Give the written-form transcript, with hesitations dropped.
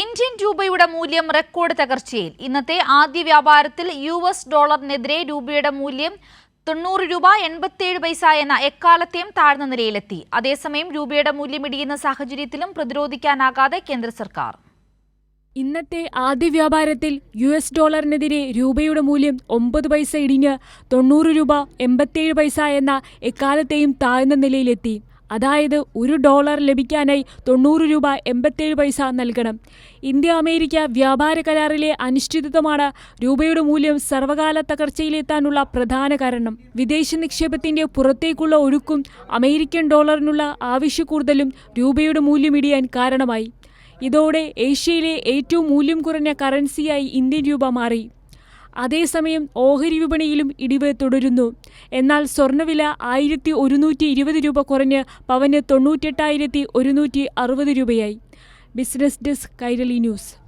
Indian രൂപയുടെ മൂല്യം record തകർച്ചയിൽ. ഇന്നത്തെ ആദ്യ വ്യാപാരത്തിൽ യുഎസ് ഡോളറിനെതിരെ രൂപയുടെ മൂല്യം 90 രൂപ 87 പൈസ എന്ന എക്കാലത്തെയും താഴ്ന്ന നിലയിലെത്തി. അതേസമയം രൂപയുടെ മൂല്യം ഇടിയുന്ന സാഹചര്യത്തിലും പ്രതിരോധിക്കാനാകാതെ കേന്ദ്ര സർക്കാർ. ഇന്നത്തെ ആദ്യ വ്യാപാരത്തിൽ യുഎസ് ഡോളറിനെതിരെ രൂപയുടെ മൂല്യം 9 പൈസ ഇടിഞ്ഞ് 90 രൂപ 87 പൈസ എന്ന എക്കാലത്തെയും താഴ്ന്ന നിലയിലെത്തി. അതായത് $1 ലഭിക്കാനായി 90 രൂപ 87 പൈസ നൽകണം. ഇന്ത്യ അമേരിക്ക വ്യാപാര കരാറിലെ അനിശ്ചിതത്വമാണ് രൂപയുടെ മൂല്യം സർവകാല തകർച്ചയിലെത്താനുള്ള പ്രധാന കാരണം. വിദേശ നിക്ഷേപത്തിന്റെ പുറത്തേക്കുള്ള ഒഴുക്കും അമേരിക്കൻ ഡോളറിനുള്ള ആവശ്യക്കൂടുതലും രൂപയുടെ മൂല്യം ഇടിയാൻ കാരണമായി. ഇതോടെ ഏഷ്യയിലെ ഏറ്റവും മൂല്യം കുറഞ്ഞ കറൻസിയായി ഇന്ത്യൻ രൂപ മാറി. അതേസമയം ഓഹരി വിപണിയിലും ഇടിവ് തുടരുന്നു. എന്നാൽ സ്വർണ്ണവില 1120 രൂപ കുറഞ്ഞ് പവന് 98,160 രൂപയായി. Business desk, Kairali news.